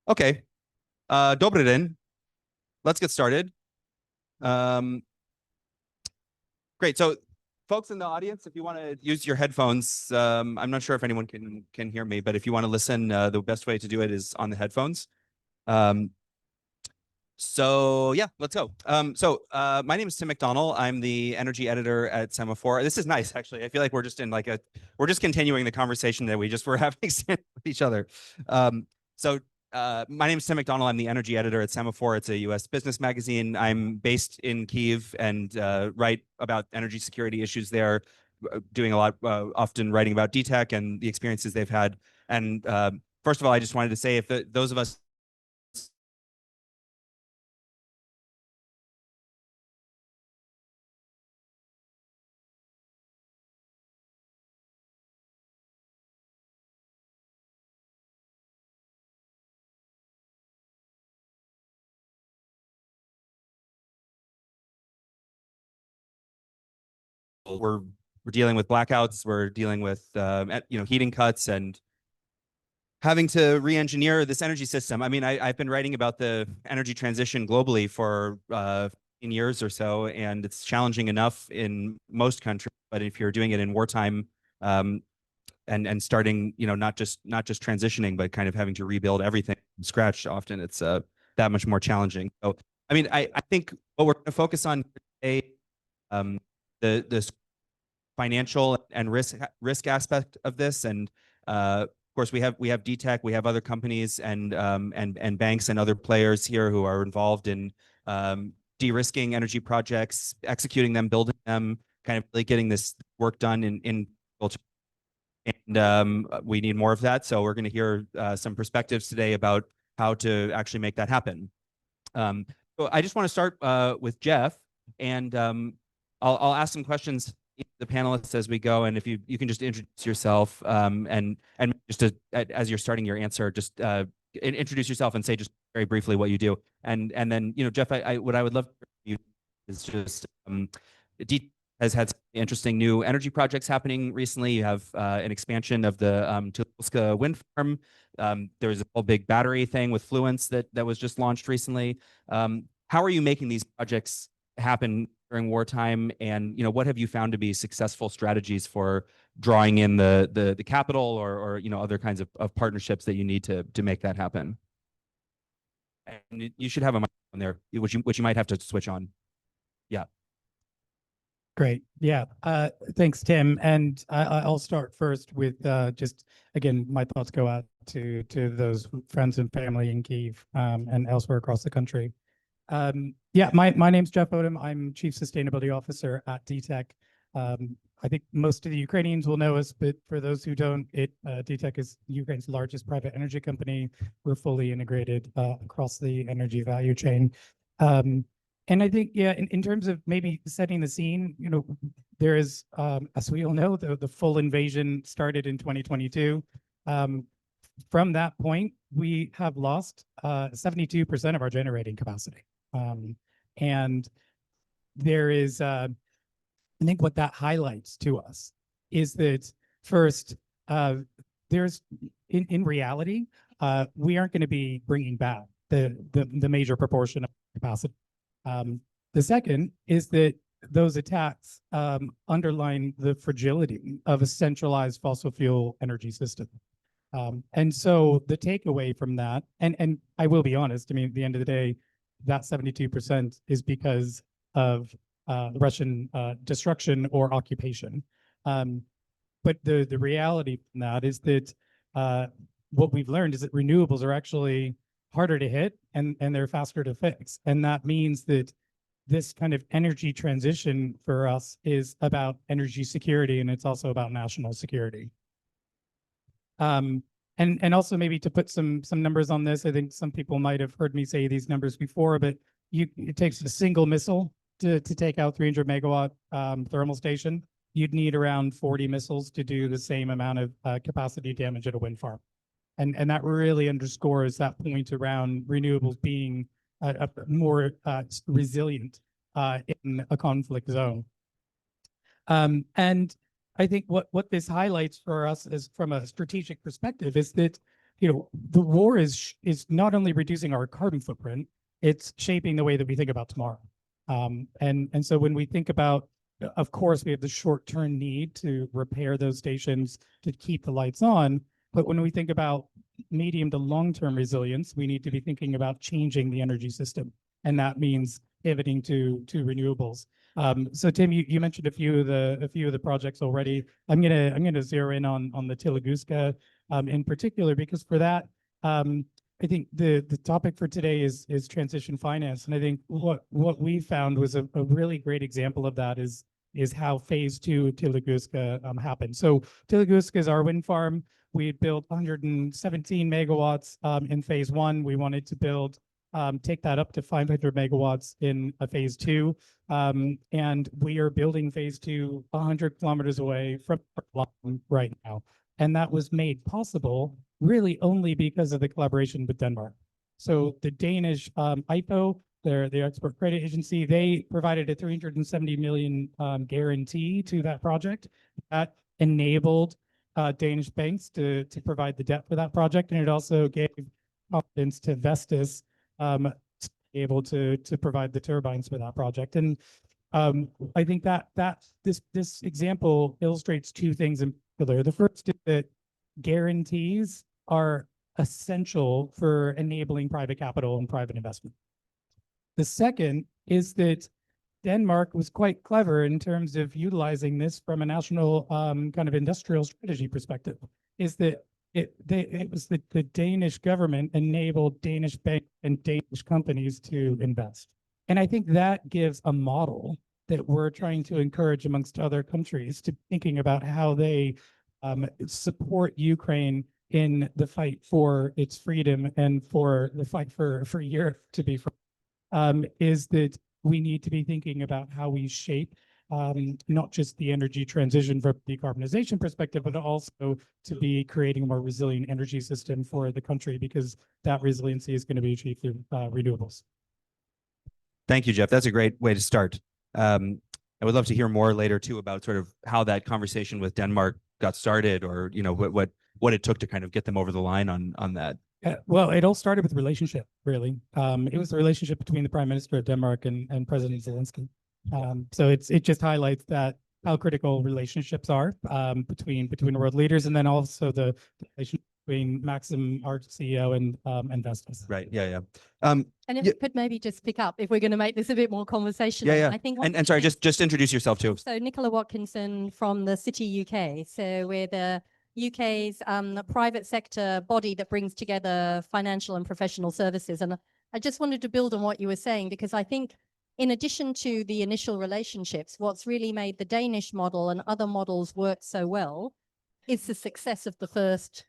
Okay. Dobry den. Let's get started. Great. So, folks in the audience, if you want to use your headphones, I'm not sure if anyone can hear me, but if you want to listen, the best way to do it is on the headphones. So yeah, let's go. My name is Tim McDonald. I'm the energy editor at Semaphore. This is nice, actually. I feel like we're just in we're just continuing the conversation that we just were having with each other. My name is Tim McDonald. I'm the energy editor at Semaphore. It's a U.S. business magazine. I'm based in Kyiv and write about energy security issues there, doing a lot, often writing about DTEC and the experiences they've had. And first of all, I just wanted to say, if those of us we're dealing with blackouts, we're dealing with heating cuts and having to re-engineer this energy system. I mean, I've been writing about the energy transition globally for 15 years or so, and it's challenging enough in most countries. But if you're doing it in wartime, and starting, not just transitioning, but kind of having to rebuild everything from scratch, often it's that much more challenging. So, I mean, I think what we're going to focus on today, the financial and risk aspect of this, and of course we have DTEC, we have other companies and banks and other players here who are involved in de-risking energy projects, executing them, building them, kind of really getting this work done in culture. And we need more of that. So we're going to hear some perspectives today about how to actually make that happen. So I just want to start with Jeff, and I'll ask some questions to the panelists as we go, and if you can just introduce yourself, and just as you're starting your answer, just introduce yourself and say just very briefly what you do, and then Jeff, what I would love for you is just has had some interesting new energy projects happening recently. You have an expansion of the Tulska wind farm. There was a whole big battery thing with Fluence that was just launched recently. How are you making these projects happen during wartime, and what have you found to be successful strategies for drawing in the capital or other kinds of partnerships that you need to make that happen? And you should have a microphone there, which you might have to switch on. Yeah. Great. Yeah. Thanks, Tim. And I'll start first with just, again, my thoughts go out to those friends and family in Kyiv and elsewhere across the country. Yeah, my name's Джеф Отем. I'm Chief Sustainability Officer at DTEC. I think most of the Ukrainians will know us, but for those who don't, DTEC is Ukraine's largest private energy company. We're fully integrated across the energy value chain. And I think, yeah, in terms of maybe setting the scene, there is, as we all know, the full invasion started in 2022. From that point, we have lost 72% of our generating capacity. And there is, I think what that highlights to us is that first, there's, in reality, we aren't going to be bringing back the major proportion of capacity. The second is that those attacks underline the fragility of a centralized fossil fuel energy system. And so the takeaway from that, and I will be honest, I mean, at the end of the day, that 72% is because of Russian destruction or occupation. But the reality from that is that what we've learned is that renewables are actually harder to hit and they're faster to fix. And that means that this kind of energy transition for us is about energy security, and it's also about national security. And also maybe to put some numbers on this, I think some people might have heard me say these numbers before, but it takes a single missile to take out 300 megawatt thermal station. You'd need around 40 missiles to do the same amount of capacity damage at a wind farm. And that really underscores that point around renewables being more resilient in a conflict zone. And I think what this highlights for us is, from a strategic perspective, is that the war is not only reducing our carbon footprint, it's shaping the way that we think about tomorrow. And so when we think about, of course, we have the short-term need to repair those stations to keep the lights on. But when we think about medium to long-term resilience, we need to be thinking about changing the energy system. And that means pivoting to renewables. So Tim, you mentioned a few of the projects already. I'm gonna zero in on the Tunguska in particular, because for that, I think the topic for today is transition finance. And I think what we found was a really great example of that is how phase 2 Tunguska happened. So Tunguska is our wind farm. We built 117 megawatts in phase 1. We wanted to build, take that up to 500 megawatts in a phase 2. And we are building phase 2 100 kilometers away from right now. And that was made possible really only because of the collaboration with Denmark. So the Danish IPO, the Export Credit Agency, they provided a 370 million guarantee to that project. That enabled Danish banks to provide the debt for that project. And it also gave confidence to Vestas to be able to provide the turbines for that project. And I think that this example illustrates two things in particular. The first is that guarantees are essential for enabling private capital and private investment. The second is that Denmark was quite clever in terms of utilizing this from a national kind of industrial strategy perspective, is that it was the Danish government enabled Danish banks and Danish companies to invest. And I think that gives a model that we're trying to encourage amongst other countries to thinking about how they support Ukraine in the fight for its freedom and for the fight for Europe to be free. Is that we need to be thinking about how we shape not just the energy transition from a decarbonization perspective, but also to be creating a more resilient energy system for the country, because that resiliency is going to be achieved through renewables. Thank you, Jeff. That's a great way to start. I would love to hear more later too about sort of how that conversation with Denmark got started, or what it took to kind of get them over the line on that. Well, it all started with relationship, really. It was the relationship between the Prime Minister of Denmark and President Zelensky. So it just highlights that how critical relationships are between world leaders, and then also the relationship between Maxim, our CEO, and Vestas. Right. Yeah. And if we could maybe just pick up, if we're going to make this a bit more conversational. Yeah. I think. And sorry, just introduce yourself too. So Nikola Воткінсон from the City UK. So we're the UK's private sector body that brings together financial and professional services. And I just wanted to build on what you were saying, because I think in addition to the initial relationships, what's really made the Danish model and other models work so well is the success of the first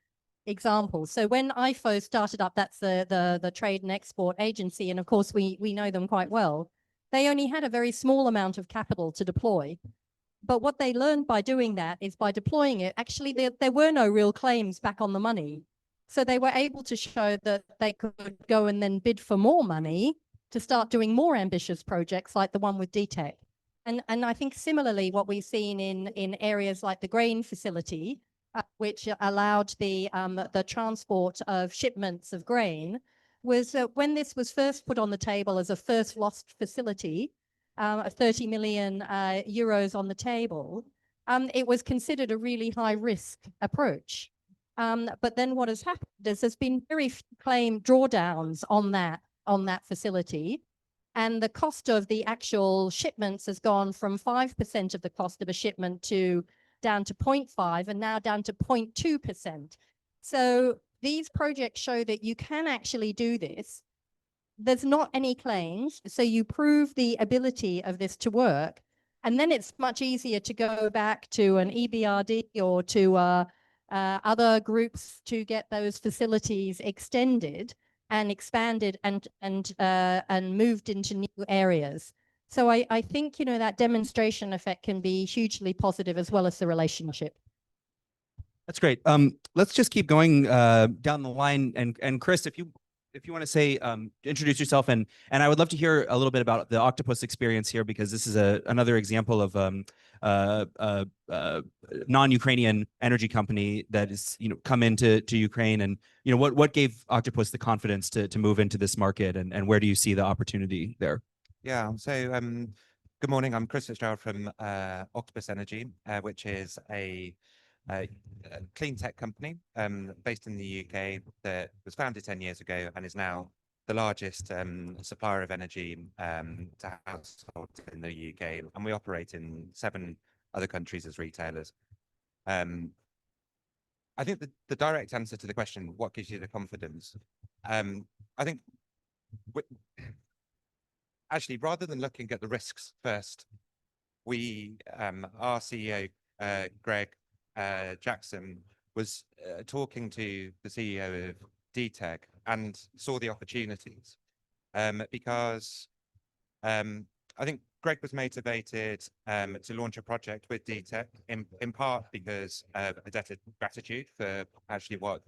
example. So when IFO started up, that's the trade and export agency, and of course we know them quite well. They only had a very small amount of capital to deploy. But what they learned by doing that is by deploying it, actually there were no real claims back on the money. So they were able to show that they could go and then bid for more money to start doing more ambitious projects like the one with DTEC. And I think similarly what we've seen in areas like the grain facility, which allowed the transport of shipments of grain, was when this was first put on the table as a first lost facility, 30 million euros on the table, it was considered a really high risk approach. But then what has happened is there's been very few claim drawdowns on that facility. And the cost of the actual shipments has gone from 5% of the cost of a shipment down to 0.5% and now down to 0.2%. So these projects show that you can actually do this. There's not any claims, so you prove the ability of this to work, and then it's much easier to go back to an EBRD or to other groups to get those facilities extended and expanded and moved into new areas. So I think that demonstration effect can be hugely positive, as well as the relationship. That's great. Let's just keep going down the line, and Chris, if you want to say, introduce yourself, and I would love to hear a little bit about the Octopus experience here, because this is another example of non-Ukrainian energy company that is, come into Ukraine, and what gave Octopus the confidence to move into this market, and where do you see the opportunity there? Yeah, so good morning. I'm Crіс Фіцджеральд from Octopus Energy, which is a clean tech company based in the UK that was founded 10 years ago and is now the largest supplier of energy to households in the UK, and we operate in 7 other countries as retailers. I think the direct answer to the question, what gives you the confidence? I think actually, rather than looking at the risks first, our CEO, Greg Jackson, was talking to the CEO of DTEC and saw the opportunities, because I think Greg was motivated to launch a project with DTEC in part because of a debt of gratitude for actually what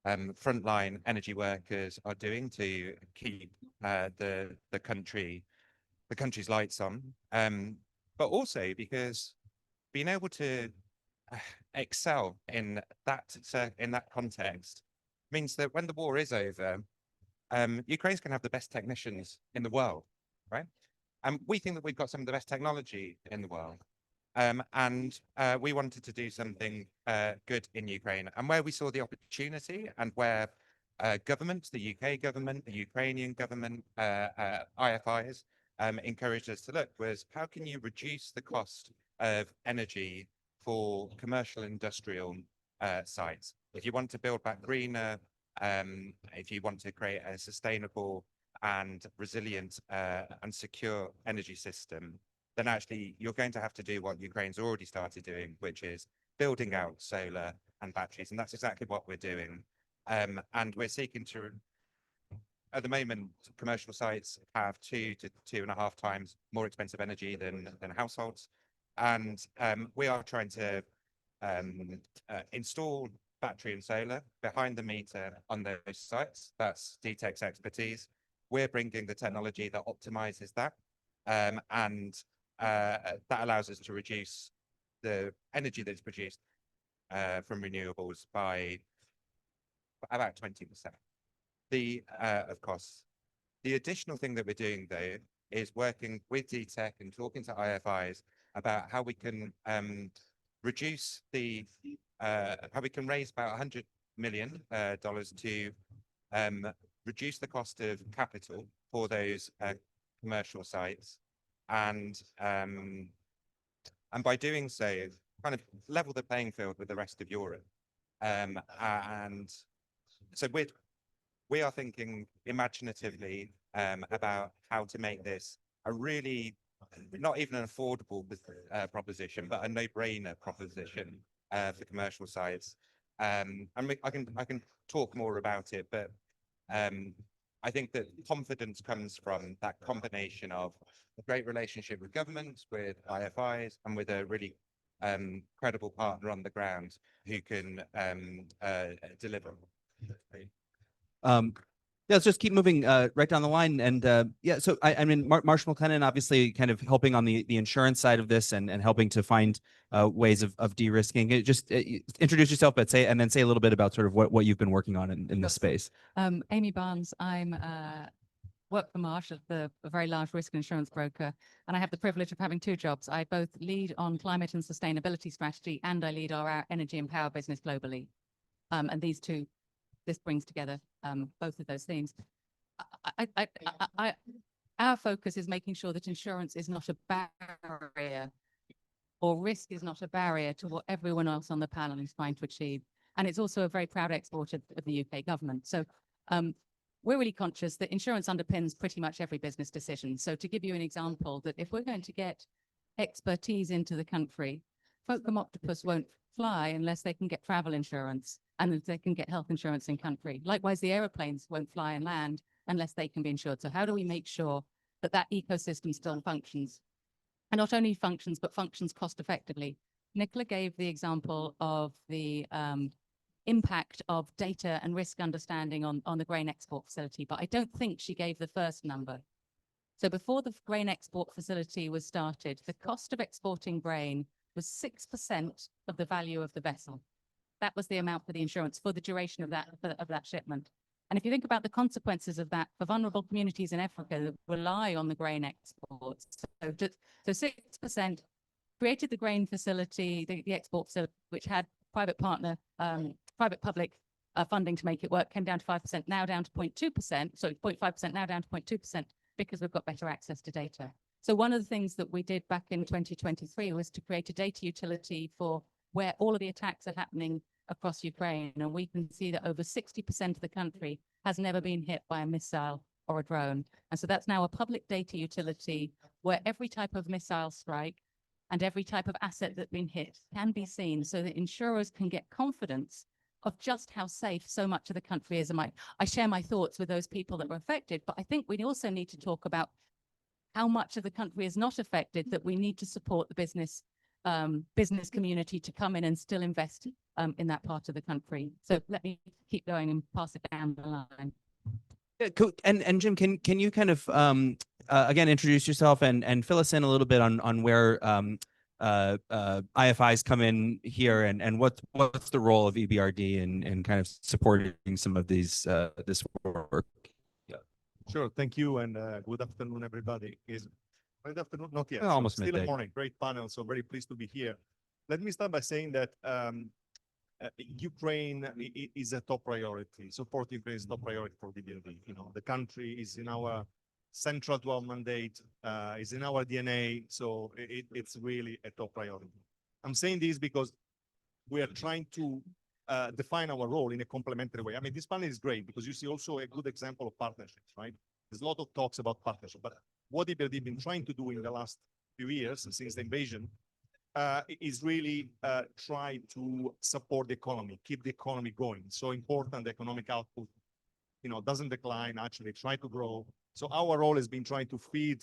frontline energy workers are doing to keep the country's lights on, but also because being able to excel in that context means that when the war is over, Ukraine's going to have the best technicians in the world, right? And we think that we've got some of the best technology in the world. And we wanted to do something good in Ukraine. And where we saw the opportunity, and where governments, the UK government, the Ukrainian government, IFIs, encouraged us to look, was how can you reduce the cost of energy for commercial industrial sites? If you want to build back greener, if you want to create a sustainable and resilient and secure energy system, then actually you're going to have to do what Ukraine's already started doing, which is building out solar and batteries. And that's exactly what we're doing. And we're seeking to, at the moment, commercial sites have 2 to 2.5 times more expensive energy than households. And we are trying to install battery and solar behind the meter on those sites. That's DTEC's expertise. We're bringing the technology that optimizes that. And that allows us to reduce the energy that's produced from renewables by about 20%. Of course, the additional thing that we're doing, though, is working with DTEC and talking to IFIs about how we can reduce how we can raise about $100 million to reduce the cost of capital for those commercial sites, and by doing so, kind of level the playing field with the rest of Europe. And so we are thinking imaginatively about how to make this a really not even an affordable proposition, but a no-brainer proposition for commercial sites. And I can talk more about it, but I think that confidence comes from that combination of a great relationship with governments, with IFIs, and with a really credible partner on the ground who can deliver. Yeah, let's just keep moving right down the line. And yeah, so I mean, Marsh McLennan obviously kind of helping on the insurance side of this, and helping to find ways of de-risking. Just introduce yourself, but say a little bit about sort of what you've been working on in this space. Emmy Barns. I'm work for Marsh, a very large risk and insurance broker, and I have the privilege of having 2 jobs. I both lead on climate and sustainability strategy, and I lead our energy and power business globally. And this brings together both of those themes. Our focus is making sure that insurance is not a barrier, or risk is not a barrier to what everyone else on the panel is trying to achieve. And it's also a very proud export of the UK government. So we're really conscious that insurance underpins pretty much every business decision. So to give you an example, that if we're going to get expertise into the country, folk from Octopus won't fly unless they can get travel insurance and they can get health insurance in country. Likewise, the aeroplanes won't fly and land unless they can be insured. So how do we make sure that that ecosystem still functions? And not only functions, but functions cost effectively. Nikola gave the example of the impact of data and risk understanding on the grain export facility, but I don't think she gave the first number. So before the grain export facility was started, the cost of exporting grain was 6% of the value of the vessel. That was the amount for the insurance for the duration of that shipment. And if you think about the consequences of that for vulnerable communities in Africa that rely on the grain exports, so 6% created the grain facility, the export facility, which had private public funding to make it work, came down to 5%, now down to 0.2%, so 0.5%, now down to 0.2%, because we've got better access to data. So one of the things that we did back in 2023 was to create a data utility for where all of the attacks are happening across Ukraine. And we can see that over 60% of the country has never been hit by a missile or a drone. And so that's now a public data utility where every type of missile strike and every type of asset that's been hit can be seen so that insurers can get confidence of just how safe so much of the country is. And I share my thoughts with those people that were affected, but I think we also need to talk about how much of the country is not affected, that we need to support the business community to come in and still invest in that part of the country. So let me keep going and pass it down the line. Yeah, cool. And Jim, can you kind of again introduce yourself and fill us in a little bit on where IFIs come in here and what's the role of EBRD in kind of supporting some of these this work? Yeah. Sure. Thank you, and good afternoon, everybody. Good afternoon, not yet. Almost still midday. Morning. Great panel. So very pleased to be here. Let me start by saying that Ukraine is a top priority. Support Ukraine is a top priority for EBRD. You know, the country is in our central to our mandate, is in our DNA. So it's really a top priority. I'm saying this because we are trying to define our role in a complementary way. I mean, this panel is great because you see also a good example of partnerships, right? There's a lot of talks about partnership, but what EBRD has been trying to do in the last few years since the invasion is really try to support the economy, keep the economy going. So important, the economic output, you know, doesn't decline, actually try to grow. So our role has been trying to feed,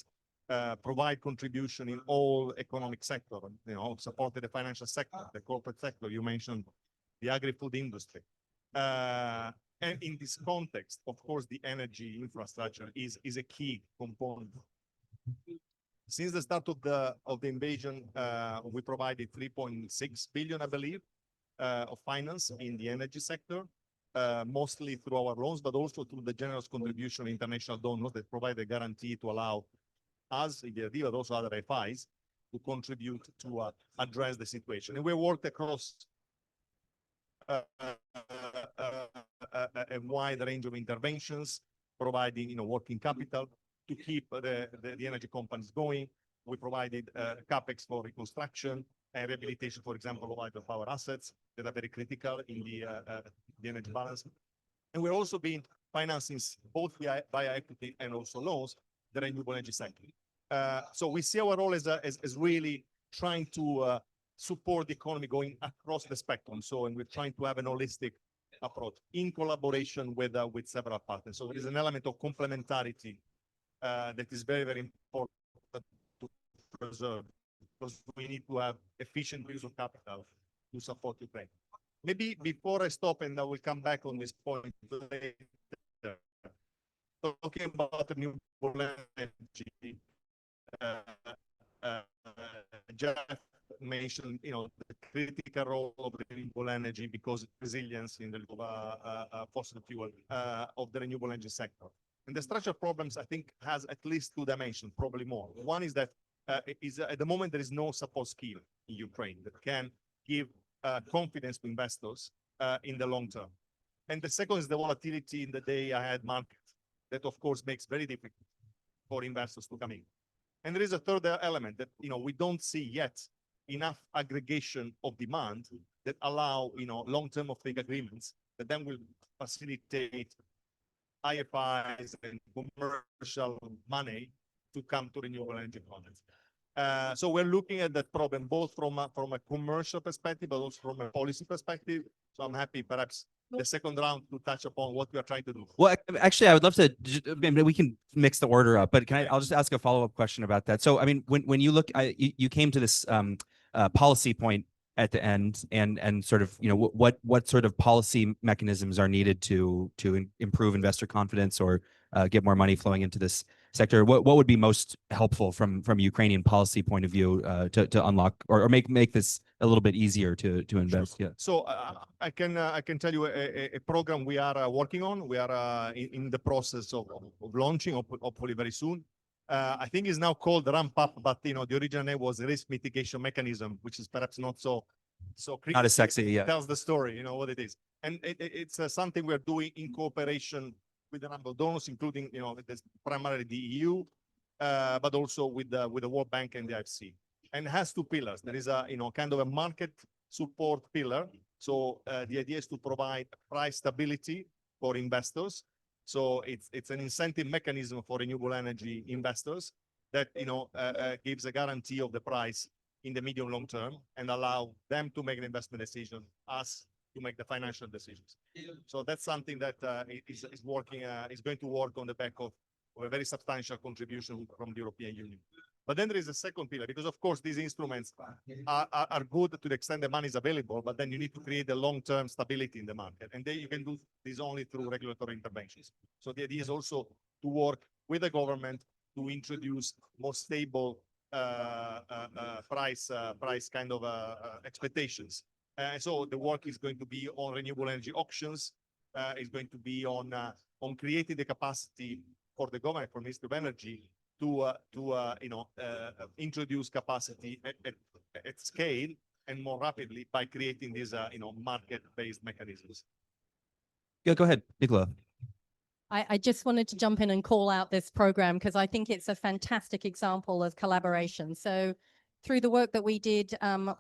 provide contribution in all economic sector, you know, supported the financial sector, the corporate sector, you mentioned the agri-food industry. And in this context, of course, the energy infrastructure is a key component. Since the start of the invasion, we provided 3.6 billion, I believe, of finance in the energy sector, mostly through our loans, but also through the generous contribution of international donors that provide a guarantee to allow us, EBRD, but also other FIs, to contribute to address the situation. And we worked across a wide range of interventions, providing, you know, working capital to keep the energy companies going. We provided capex for reconstruction and rehabilitation, for example, of hydropower assets that are very critical in the energy balance. And we're also been financing both via equity and also loans the renewable energy sector. So we see our role as really trying to support the economy going across the spectrum. So, and we're trying to have an holistic approach in collaboration with several partners. So there is an element of complementarity that is very, very important to preserve, because we need to have efficient use of capital to support Ukraine. Maybe before I stop, and I will come back on this point later, talking about renewable energy, Jeff mentioned, you know, the critical role of renewable energy because resilience in the fossil fuel of the renewable energy sector. And the structural problems, I think, has at least two dimensions, probably more. One is that at the moment there is no support scheme in Ukraine that can give confidence to investors in the long term. And the second is the volatility in the day-ahead market that, of course, makes very difficult for investors to come in. And there is a third element that, you know, we don't see yet enough aggregation of demand that allow, you know, long-term offtake agreements that then will facilitate IFIs and commercial money to come to renewable energy projects. So we're looking at that problem both from a commercial perspective, but also from a policy perspective. So I'm happy, perhaps the second round, to touch upon what we are trying to do. Well, actually, I would love to. Maybe we can mix the order up, but I'll just ask a follow-up question about that. So, I mean, when you look, you came to this policy point at the end, and sort of, what sort of policy mechanisms are needed to improve investor confidence or get more money flowing into this sector? What would be most helpful from Ukrainian policy point of view to unlock or make this a little bit easier to invest? Yeah. So I can tell you a program we are working on. We are in the process of launching, hopefully very soon. I think it's now called Ramp Up, but the original name was Risk Mitigation Mechanism, which is perhaps not so Not as sexy, yeah. Tells the story, what it is, and it's something we are doing in cooperation with a number of donors, including primarily the EU, but also with the World Bank and the IFC. And it has two pillars. There is a kind of a market support pillar. So the idea is to provide price stability for investors. So it's an incentive mechanism for renewable energy investors that gives a guarantee of the price in the medium long term and allow them to make an investment decision, us to make the financial decisions. So that's something that is working, is going to work on the back of a very substantial contribution from the European Union. But then there is a second pillar, because of course these instruments are good to the extent the money is available, but then you need to create a long-term stability in the market. And then you can do this only through regulatory interventions. So the idea is also to work with the government to introduce more stable price kind of expectations. And so the work is going to be on renewable energy auctions, is going to be on creating the capacity for the government, for Ministry of Energy, to introduce capacity at scale and more rapidly by creating these market-based mechanisms. Yeah, go ahead, Nikola. I just wanted to jump in and call out this program because I think it's a fantastic example of collaboration. So through the work that we did,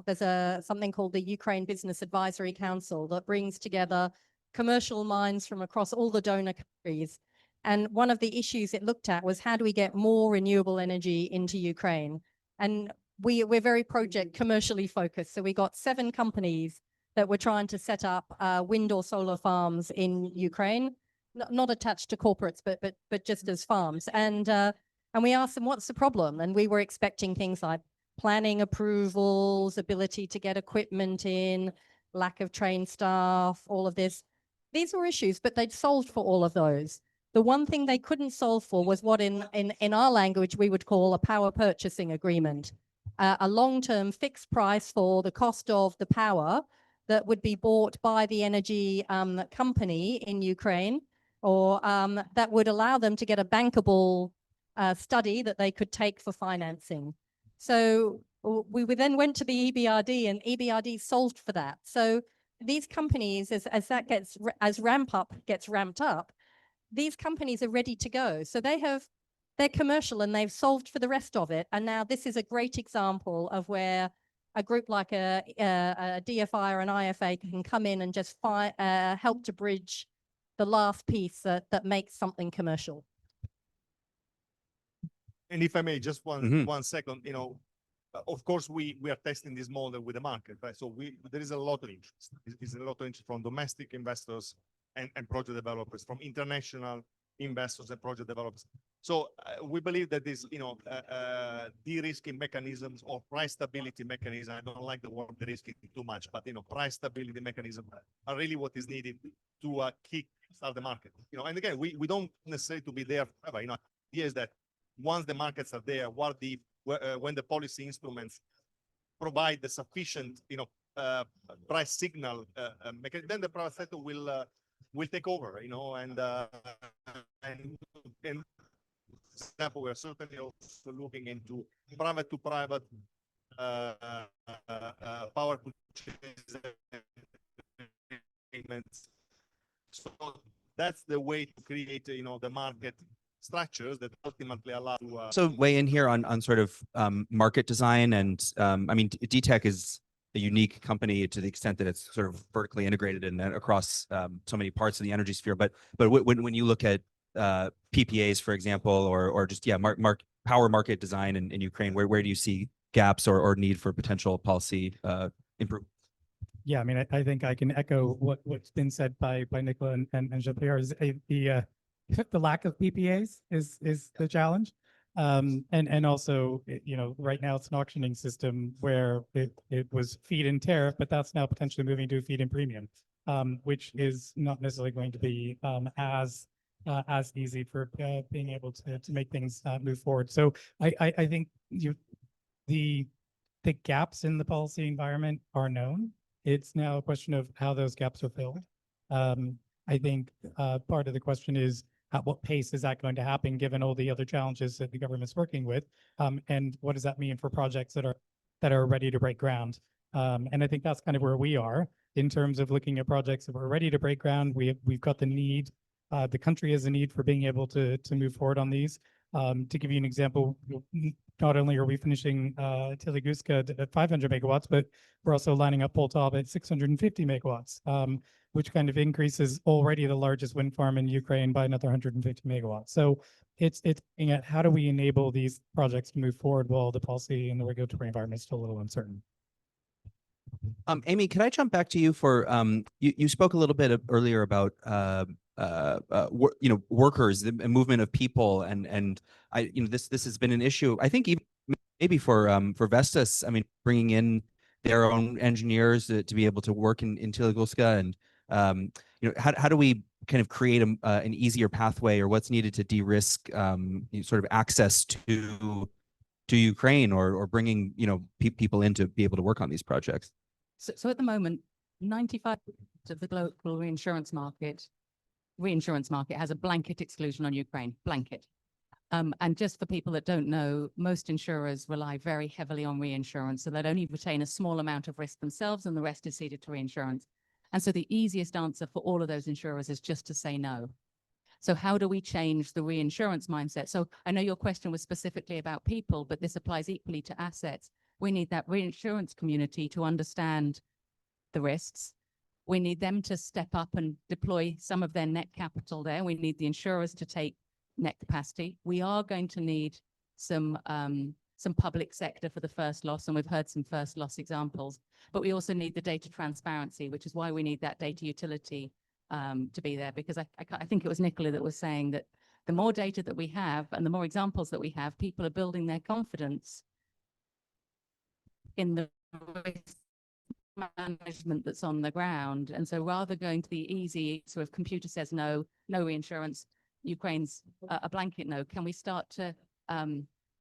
there's something called the Ukraine Business Advisory Council that brings together commercial minds from across all the donor countries. And one of the issues it looked at was how do we get more renewable energy into Ukraine? And we're very project commercially focused. So we got 7 companies that were trying to set up wind or solar farms in Ukraine, not attached to corporates, but just as farms. And we asked them, what's the problem? And we were expecting things like planning approvals, ability to get equipment in, lack of trained staff, all of this. These were issues, but they'd solved for all of those. The one thing they couldn't solve for was what in our language we would call a power purchasing agreement, a long-term fixed price for the cost of the power that would be bought by the energy company in Ukraine, or that would allow them to get a bankable study that they could take for financing. So we then went to the EBRD, and EBRD solved for that. So these companies, as ramp up gets ramped up, these companies are ready to go. So they're commercial and they've solved for the rest of it. And now this is a great example of where a group like a DFI or an IFA can come in and just help to bridge the last piece that makes something commercial. And if I may, just one second, of course, we are testing this model with the market, right? So there is a lot of interest. There's a lot of interest from domestic investors and project developers, from international investors and project developers. So we believe that this, de-risking mechanisms or price stability mechanism, I don't like the word de-risking too much, but, price stability mechanism are really what is needed to kick-start the market. And again, we don't necessarily to be there forever. The idea is that once the markets are there, when the policy instruments provide the sufficient, price signal, then the private sector will take over, and for example, we're certainly also looking into private to private power purchase agreements. So that's the way to create, the market structures that ultimately allow to So weigh in here on sort of market design, and DTEC is a unique company to the extent that it's sort of vertically integrated and across so many parts of the energy sphere. But when you look at PPAs, for example, or just power market design in Ukraine, where do you see gaps or need for potential policy improvement? Yeah, I think I can echo what's been said by Nikola and Jean-Pierre. The lack of PPAs is the challenge. And also, you know, right now it's an auctioning system where it was feed and tariff, but that's now potentially moving to a feed and premium, which is not necessarily going to be as easy for being able to make things move forward. So I think the gaps in the policy environment are known. It's now a question of how those gaps are filled. I think part of the question is, at what pace is that going to happen, given all the other challenges that the government's working with? And what does that mean for projects that are ready to break ground? And I think that's kind of where we are in terms of looking at projects that we're ready to break ground. We've got the need, the country has a need for being able to move forward on these. To give you an example, not only are we finishing Tunguska at 500 megawatts, but we're also lining up Poltava at 650 megawatts, which kind of increases already the largest wind farm in Ukraine by another 150 megawatts. So it's looking at how do we enable these projects to move forward while the policy and the regulatory environment is still a little uncertain. Amy, could I jump back to you for you spoke a little bit earlier about workers, the movement of people, and this has been an issue. I think even maybe for Vestas. I mean, bringing in their own engineers to be able to work in Tunguska, and how do we kind of create an easier pathway, or what's needed to de-risk sort of access to Ukraine, or bringing people in to be able to work on these projects? So at the moment, 95% of the global reinsurance market has a blanket exclusion on Ukraine, blanket. And just for people that don't know, most insurers rely very heavily on reinsurance, so they'd only retain a small amount of risk themselves and the rest is ceded to reinsurance. And so the easiest answer for all of those insurers is just to say no. So how do we change the reinsurance mindset? So I know your question was specifically about people, but this applies equally to assets. We need that reinsurance community to understand the risks. We need them to step up and deploy some of their net capital there. We need the insurers to take net capacity. We are going to need some public sector for the first loss, and we've heard some first loss examples. But we also need the data transparency, which is why we need that data utility to be there. Because I think it was Nikola that was saying that the more data that we have and the more examples that we have, people are building their confidence in the risk management that's on the ground. And so rather going to the easy sort of computer says no reinsurance, Ukraine's a blanket no, can we start to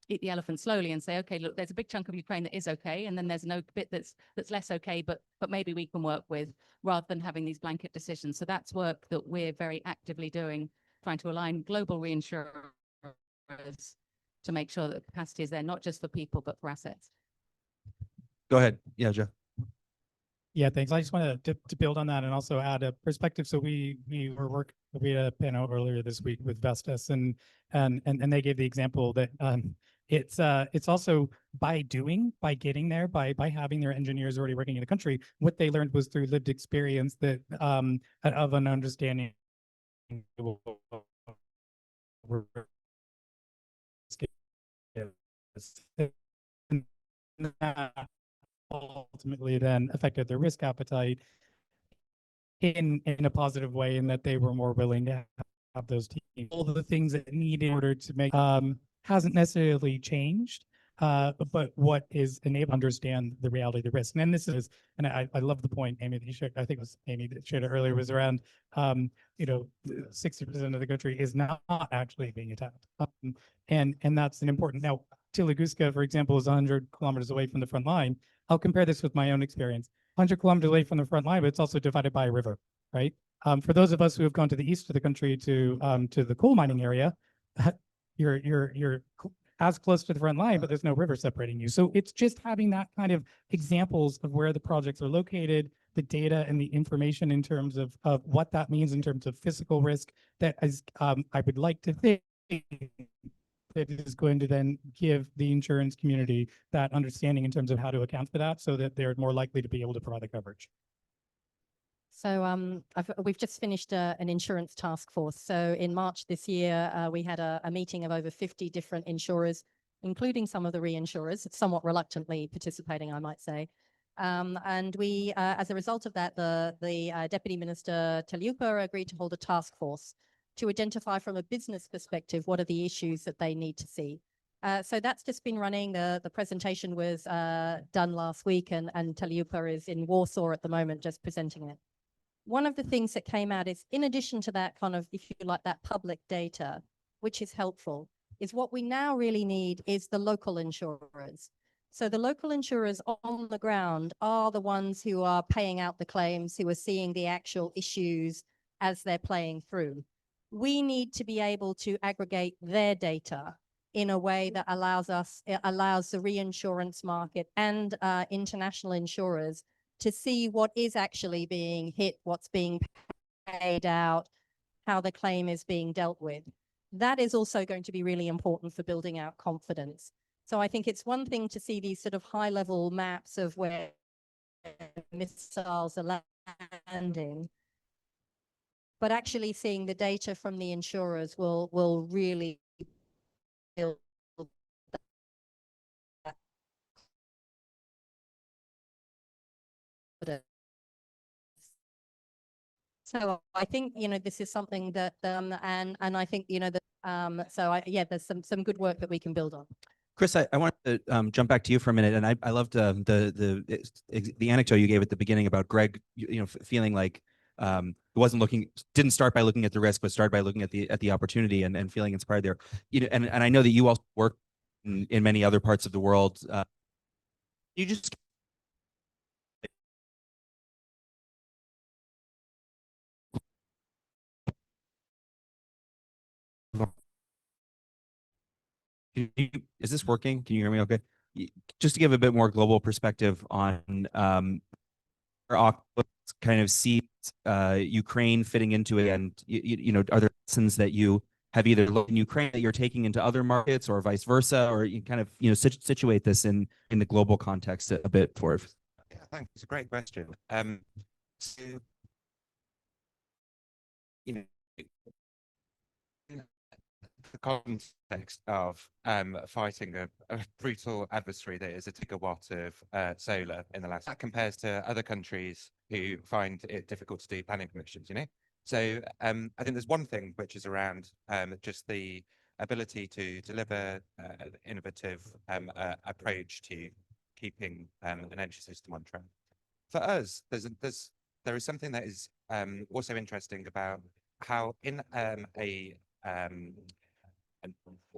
eat the elephant slowly and say, okay, look, there's a big chunk of Ukraine that is okay, and then there's no bit that's less okay, but maybe we can work with, rather than having these blanket decisions. So that's work that we're very actively doing, trying to align global reinsurers to make sure that the capacity is there, not just for people, but for assets. Go ahead. Yeah, Jeff. Yeah, thanks. I just wanted to build on that and also add a perspective. So we had a panel earlier this week with Vestas, and they gave the example that it's also by getting there, by having their engineers already working in the country, what they learned was through lived experience that of an understanding ultimately then affected their risk appetite in a positive way, in that they were more willing to have those teams. All the things that needed in order to make hasn't necessarily changed, but what is enabled to understand the reality of the risk. And then this is, and I love the point, Amy, that you shared, I think it was Amy that shared it earlier, was around 60% of the country is not actually being attacked. And that's an important. Now, Tunguska, for example, is 100 kilometers away from the front line. I'll compare this with my own experience. 100 kilometers away from the front line, but it's also divided by a river, right? For those of us who have gone to the east of the country to the coal mining area, you're as close to the front line, but there's no river separating you. So it's just having that kind of examples of where the projects are located, the data and the information in terms of what that means in terms of physical risk, that is, I would like to think that is going to then give the insurance community that understanding in terms of how to account for that, so that they're more likely to be able to provide the coverage. So we've just finished an insurance task force. So in March this year, we had a meeting of over 50 different insurers, including some of the reinsurers, somewhat reluctantly participating, I might say. And we, as a result of that, the Deputy Minister Teliupa agreed to hold a task force to identify from a business perspective what are the issues that they need to see. So that's just been running. The presentation was done last week, and Taliupa is in Warsaw at the moment, just presenting it. One of the things that came out is, in addition to that kind of, if you like, that public data, which is helpful, is what we now really need is the local insurers. So the local insurers on the ground are the ones who are paying out the claims, who are seeing the actual issues as they're playing through. We need to be able to aggregate their data in a way that allows the reinsurance market and international insurers to see what is actually being hit, what's being paid out, how the claim is being dealt with. That is also going to be really important for building out confidence. So I think it's one thing to see these sort of high-level maps of where missiles are landing, but actually seeing the data from the insurers will really build that confidence. So I think, you know, this is something that, and I think, you know, that, so yeah, there's some good work that we can build on. Chris, I want to jump back to you for a minute, and I loved the anecdote you gave at the beginning about Greg, you know, feeling like didn't start by looking at the risk, but started by looking at the opportunity and feeling inspired there. You know, and I know that you also work in many other parts of the world. You just is this working? Can you hear me okay? Just to give a bit more global perspective on Octopus kind of see Ukraine fitting into it, and you know, are there lessons that you have either looked in Ukraine that you're taking into other markets, or vice versa, or you kind of, you know, situate this in the global context a bit for us? Yeah, thanks. It's a great question. So, you know, in the context of fighting a brutal adversary that is a gigawatt of solar in the last, that compares to other countries who find it difficult to do planning permissions, you know? So I think there's one thing which is around just the ability to deliver an innovative approach to keeping an energy system on track. For us, there is something that is also interesting about how in a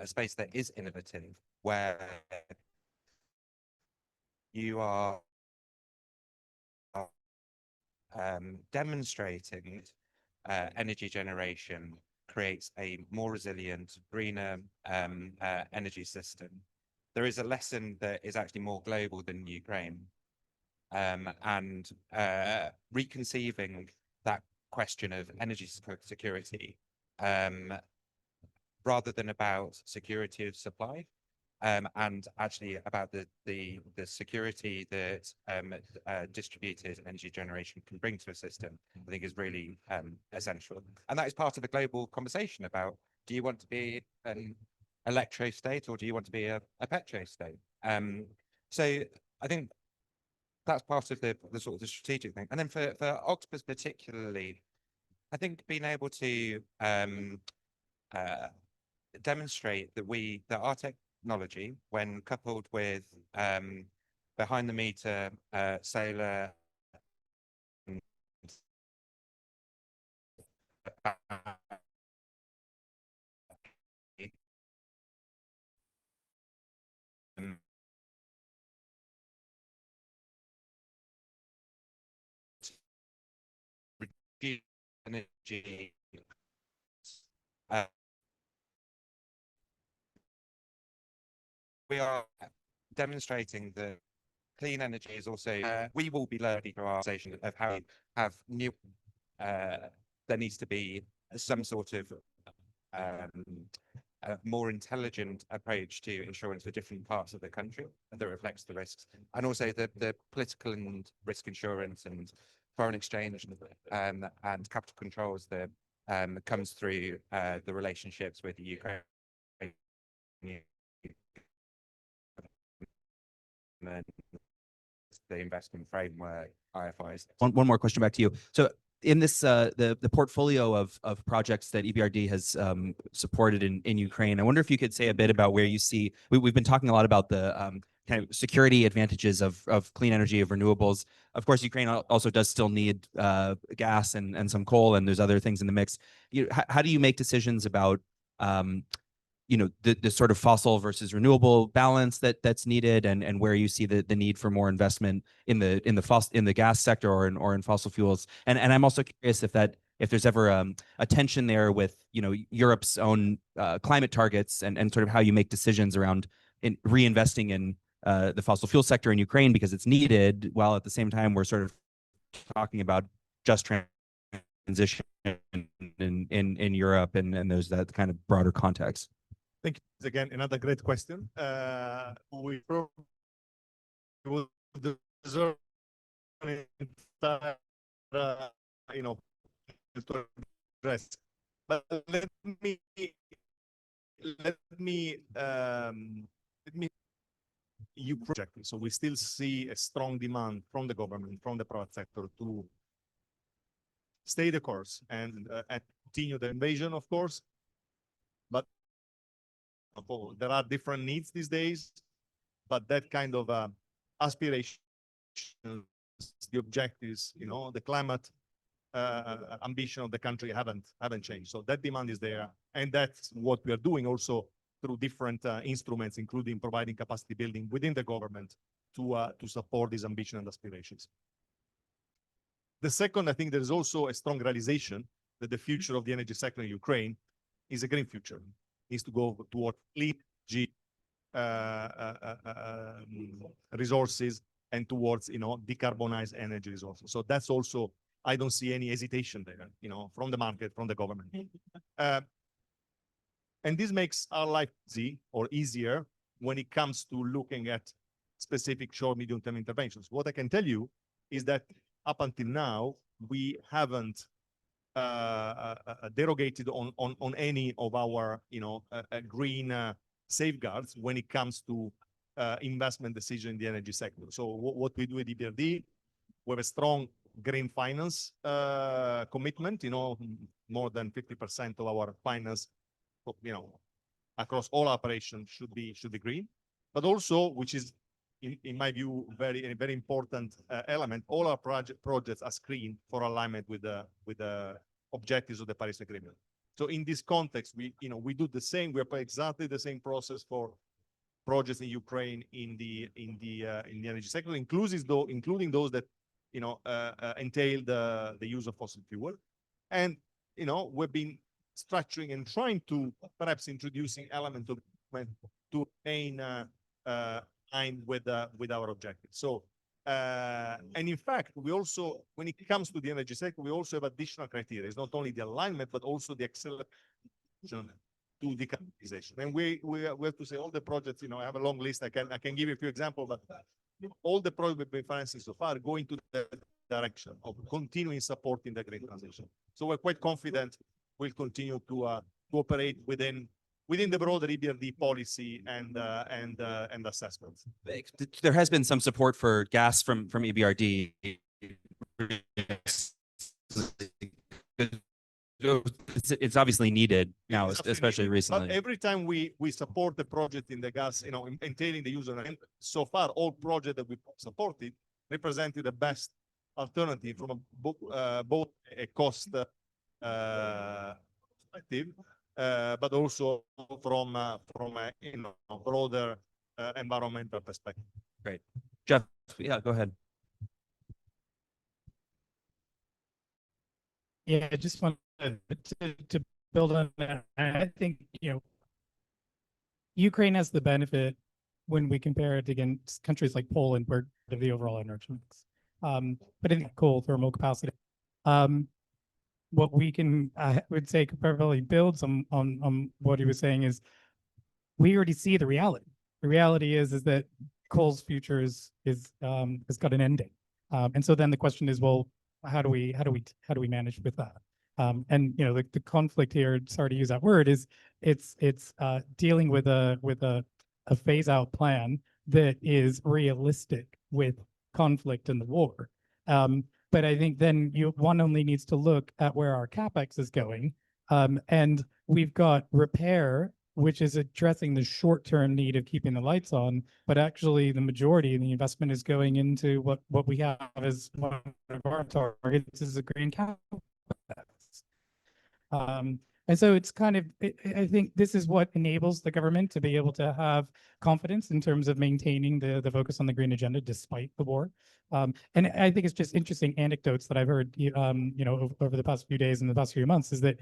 space that is innovative, where you are demonstrating energy generation creates a more resilient, greener energy system. There is a lesson that is actually more global than Ukraine, and reconceiving that question of energy security rather than about security of supply, and actually about the security that distributed energy generation can bring to a system, I think is really essential. And that is part of the global conversation about, do you want to be an electro state, or do you want to be a petro state? So I think that's part of the sort of the strategic thing. And then for Octopus particularly, I think being able to demonstrate that our technology, when coupled with behind the meter solar energy we are demonstrating that clean energy is also we will be learning through our station of how we have new there needs to be some sort of a more intelligent approach to insurance for different parts of the country that reflects the risks, and also the political and risk insurance and foreign exchange and capital controls that comes through the relationships with the Ukraine, the investment framework, IFIs. One more question back to you. So in this the portfolio of projects that EBRD has supported in Ukraine, I wonder if you could say a bit about where you see we've been talking a lot about the kind of security advantages of clean energy, of renewables. Of course, Ukraine also does still need gas and some coal, and there's other things in the mix. How do you make decisions about the sort of fossil versus renewable balance that's needed, and where you see the need for more investment in the gas sector or in fossil fuels? And I'm also curious if there's ever a tension there with Europe's own climate targets and sort of how you make decisions around reinvesting in the fossil fuel sector in Ukraine because it's needed, while at the same time we're sort of talking about just transition in Europe, and there's that kind of broader context. Thank you. Again, another great question. We probably will deserve an entire, to address. But let me you project. So we still see a strong demand from the government, from the private sector, to stay the course and continue the invasion, of course. But there are different needs these days, but that kind of aspiration, the objectives, the climate ambition of the country haven't changed. So that demand is there, and that's what we are doing also through different instruments, including providing capacity building within the government to support these ambition and aspirations. The second, I think there is also a strong realization that the future of the energy sector in Ukraine is a green future. Needs to go toward clean energy resources and towards decarbonized energy resources. So that's also, I don't see any hesitation there, from the market, from the government. And this makes our life easier when it comes to looking at specific short, medium-term interventions. What I can tell you is that up until now, we haven't derogated on any of our green safeguards when it comes to investment decision in the energy sector. So what we do at EBRD, we have a strong green finance commitment. More than 50% of our finance, across all operations should be green. But also, which is in my view a very important element, all our projects are screened for alignment with the objectives of the Paris Agreement. So in this context, we do the same. We apply exactly the same process for projects in Ukraine in the energy sector, including those that entail the use of fossil fuel. And we've been structuring and trying to perhaps introducing elements of to remain aligned with our objectives. So and in fact, we also, when it comes to the energy sector, we also have additional criteria. It's not only the alignment, but also the acceleration to decarbonization. And we have to say all the projects, I have a long list. I can give you a few examples, but all the projects we've been financing so far go into the direction of continuing supporting the green transition. So we're quite confident we'll continue to operate within the broader EBRD policy and assessments. There has been some support for gas from EBRD. It's obviously needed now, especially recently. But every time we support the project in the gas, entailing the user, and so far all projects that we supported represented the best alternative from both a cost perspective, but also from a broader environmental perspective. Great, Jeff. Yeah, go ahead. Yeah, I just wanted to build on that. I think Ukraine has the benefit when we compare it against countries like Poland, where of the overall energy mix. But in coal thermal capacity, what we can, I would say, probably builds on what he was saying is we already see the reality. The reality is that coal's future is has got an ending, and so then the question is, well, how do we manage with that? And the conflict here, sorry to use that word, is it's dealing with a phase out plan that is realistic with conflict and the war. But I think then one only needs to look at where our CapEx is going. And we've got repair, which is addressing the short-term need of keeping the lights on, but actually the majority of the investment is going into what we have as one of our targets is a green CapEx. And so it's kind of, I think this is what enables the government to be able to have confidence in terms of maintaining the focus on the green agenda despite the war. And I think it's just interesting anecdotes that I've heard, over the past few days and the past few months is that,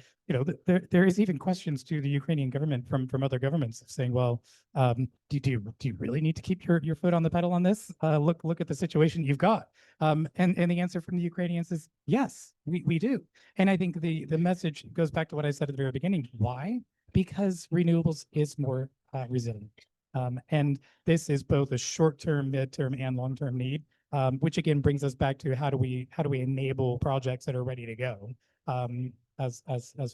there is even questions to the Ukrainian government from other governments saying, well, do you really need to keep your foot on the pedal on this? Look at the situation you've got. And the answer from the Ukrainians is yes, we do. And I think the message goes back to what I said at the very beginning. Why? Because renewables is more resilient. And this is both a short-term, mid-term, and long-term need. Which again brings us back to how do we enable projects that are ready to go as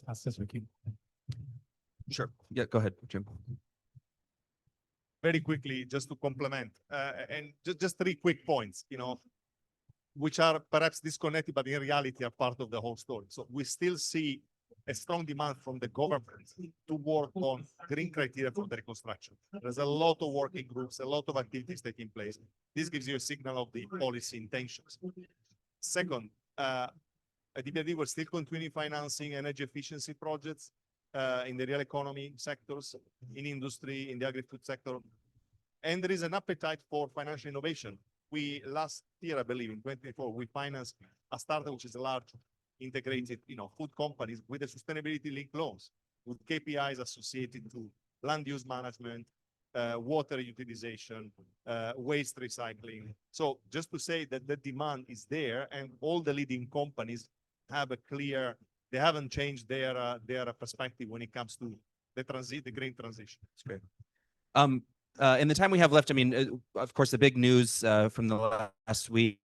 fast as we can. Sure. Yeah, go ahead, Jim. Very quickly, just to complement, and just 3 quick points, which are perhaps disconnected, but in reality are part of the whole story. So we still see a strong demand from the government to work on green criteria for the reconstruction. There's a lot of working groups, a lot of activities taking place. This gives you a signal of the policy intentions. Second, DPRD will still continue financing energy efficiency projects in the real economy sectors, in industry, in the agri-food sector. And there is an appetite for financial innovation. We last year, I believe, in 2024, we financed a startup which is a large integrated, food companies with a sustainability linked loans with KPIs associated to land use management, water utilization, waste recycling. So just to say that the demand is there and all the leading companies have they haven't changed their perspective when it comes to the green transition. It's great. In the time we have left, I mean, of course, the big news from the last week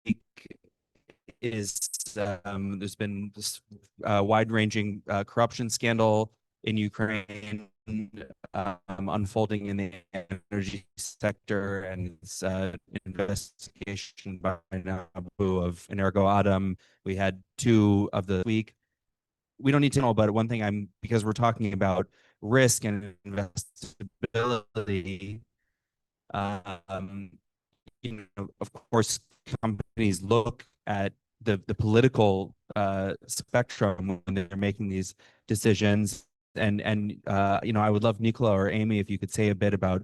is there's been this wide-ranging corruption scandal in Ukraine unfolding in the energy sector, and it's investigation by NABU of Energo. We had 2 of the week. We don't need to know about it. One thing because we're talking about risk and investability, of course, companies look at the political spectrum when they're making these decisions. And I would love Nikola or Amy if you could say a bit about,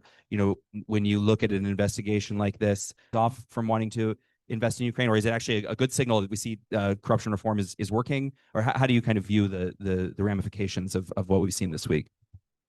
when you look at an investigation like this, off from wanting to invest in Ukraine, or is it actually a good signal that we see corruption reform is working? Or how do you kind of view the ramifications of what we've seen this week?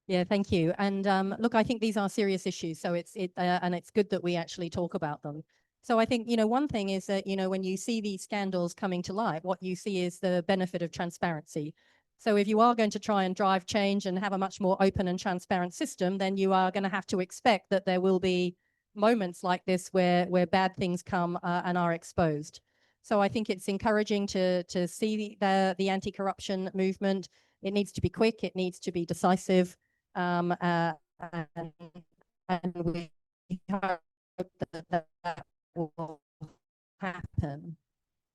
Yeah, thank you. And look, I think these are serious issues. So and it's good that we actually talk about them. So I think, one thing is that, when you see these scandals coming to light, what you see is the benefit of transparency. So if you are going to try and drive change and have a much more open and transparent system, then you are going to have to expect that there will be moments like this where bad things come and are exposed. So I think it's encouraging to see the anti-corruption movement. It needs to be quick. It needs to be decisive. And we hope that will happen.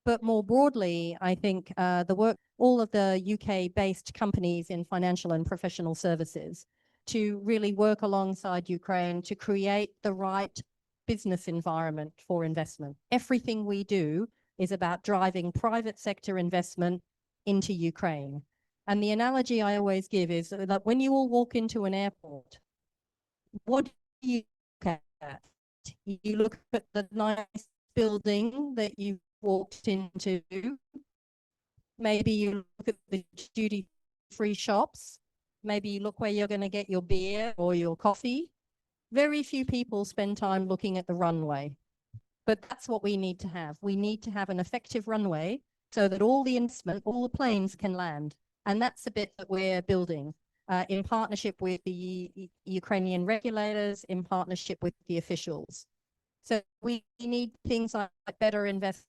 But more broadly, I think the work, all of the UK-based companies in financial and professional services to really work alongside Ukraine to create the right business environment for investment. Everything we do is about driving private sector investment into Ukraine. And the analogy I always give is that when you all walk into an airport, what do you look at? You look at the nice building that you walked into. Maybe you look at the duty-free shops. Maybe you look where you're going to get your beer or your coffee. Very few people spend time looking at the runway. But that's what we need to have. We need to have an effective runway so that all the planes can land. And that's the bit that we're building in partnership with the Ukrainian regulators, in partnership with the officials. So we need things like better investor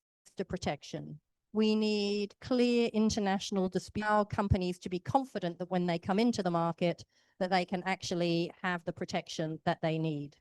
protection. We need clear international dispute companies to be confident that when they come into the market, that they can actually have the protection that they need.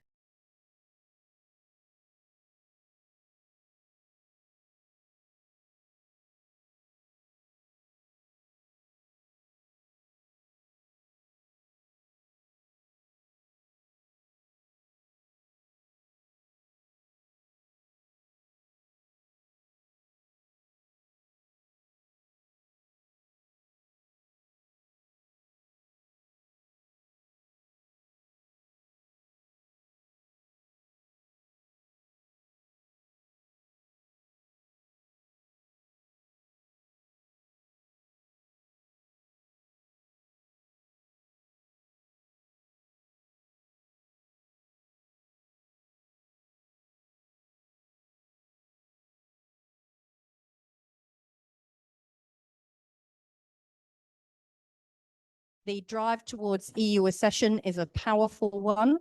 the drive towards EU accession is a powerful one.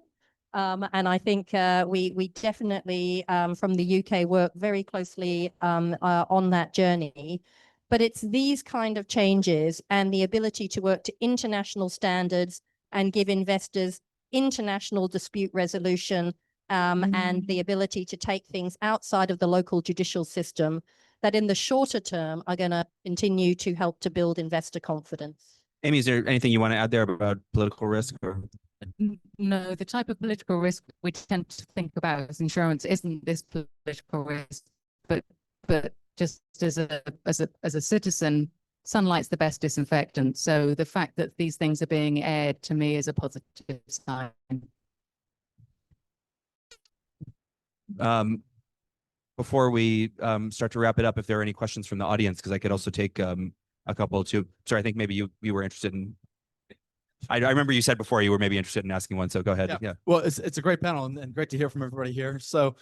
And I think we definitely, from the UK, work very closely on that journey. But it's these kind of changes and the ability to work to international standards and give investors international dispute resolution and the ability to take things outside of the local judicial system that in the shorter term are going to continue to help to build investor confidence. Amy, is there anything you want to add there about political risk? Or No, the type of political risk we tend to think about as insurance isn't this political risk, but just as a citizen, sunlight's the best disinfectant. So the fact that these things are being aired to me is a positive sign. Before we start to wrap it up, if there are any questions from the audience, because I could also take a couple too. Sorry, I think maybe you were interested in. I remember you said before you were maybe interested in asking one, so go ahead. Yeah. Well, it's a great panel and great to hear from everybody here. So,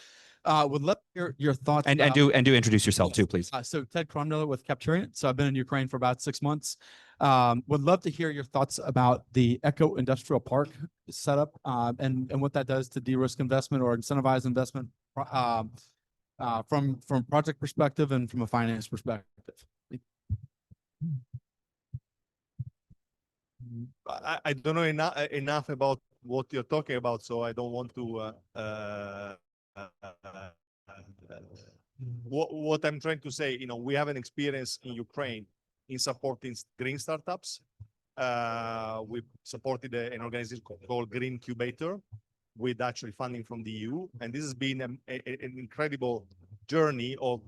would love to hear your thoughts. And do introduce yourself too, please. So Ted Cromdiller with Capturian. So I've been in Ukraine for about 6 months. Would love to hear your thoughts about the Eco Industrial Park setup and what that does to de-risk investment or incentivize investment from project perspective and from a finance perspective. I don't know enough about what you're talking about, so I don't want to. What I'm trying to say, we have an experience in Ukraine in supporting green startups. We supported an organization called Green Incubator with actually funding from the EU, and this has been an incredible journey of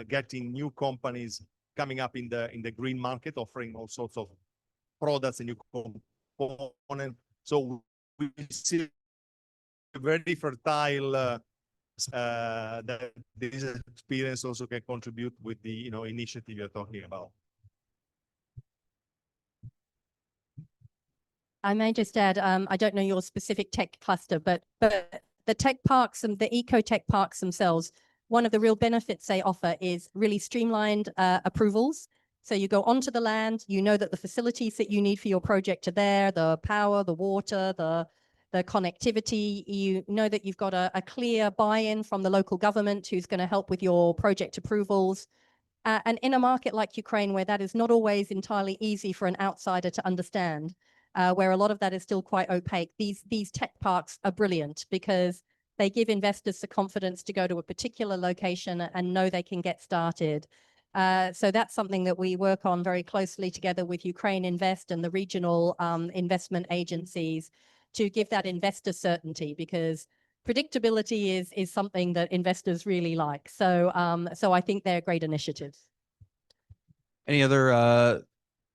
getting new companies coming up in the green market, offering all sorts of products and new components. So we see a very fertile that this experience also can contribute with the initiative you're talking about. I may just add, I don't know your specific tech cluster, but the tech parks and the eco-tech parks themselves, one of the real benefits they offer is really streamlined approvals. So you go onto the land, you know that the facilities that you need for your project are there, the power, the water, the connectivity. You know that you've got a clear buy-in from the local government who's going to help with your project approvals. And in a market like Ukraine, where that is not always entirely easy for an outsider to understand, where a lot of that is still quite opaque, these tech parks are brilliant because they give investors the confidence to go to a particular location and know they can get started. So that's something that we work on very closely together with Ukraine Invest and the regional investment agencies to give that investor certainty, because predictability is something that investors really like. So I think they're great initiatives. Any other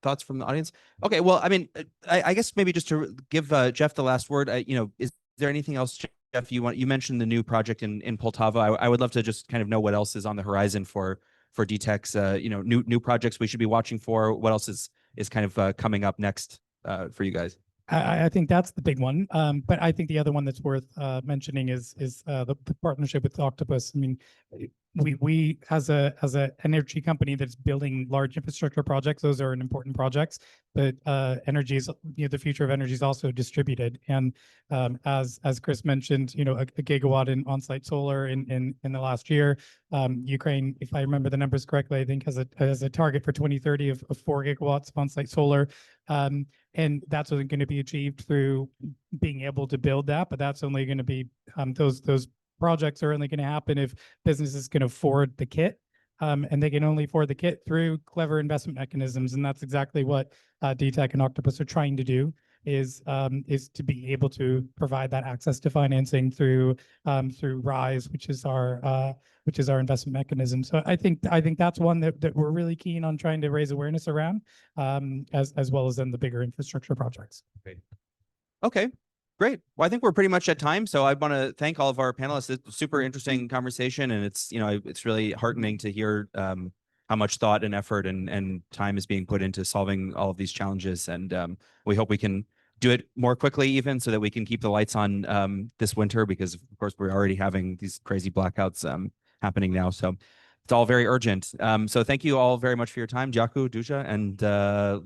thoughts from the audience? Okay, well, I mean, I guess maybe just to give Jeff the last word, is there anything else, Jeff, you mentioned the new project in Poltava. I would love to just kind of know what else is on the horizon for DTEC's, new projects we should be watching for. What else is kind of coming up next for you guys? I think that's the big one. But I think the other one that's worth mentioning is the partnership with Octopus. I mean, we as a energy company that's building large infrastructure projects, those are important projects. But energy is, the future of energy is also distributed. And as Chris mentioned, a gigawatt in on-site solar in the last year. Ukraine, if I remember the numbers correctly, I think has a target for 2030 of 4 gigawatts of on-site solar. And that's only going to be achieved through being able to build that. But that's only going to be those projects are only going to happen if businesses can afford the kit. And they can only afford the kit through clever investment mechanisms. And that's exactly what DTEC and Octopus are trying to do, is to be able to provide that access to financing through RISE, which is our investment mechanism. So I think that's one that we're really keen on trying to raise awareness around, as well as in the bigger infrastructure projects. Great. Okay. Great. Well, I think we're pretty much at time. So I want to thank all of our panelists. It's a super interesting conversation, and it's really heartening to hear how much thought and effort and time is being put into solving all of these challenges. And we hope we can do it more quickly, even so that we can keep the lights on this winter, because of course we're already having these crazy blackouts happening now. So it's all very urgent. So thank you all very much for your time, Jaku, Duja, and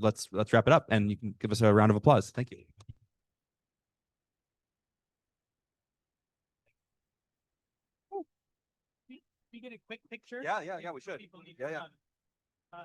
let's wrap it up. And you can give us a round of applause. Thank you. We get a quick picture. Yeah, we should. People need Yeah, to yeah. run.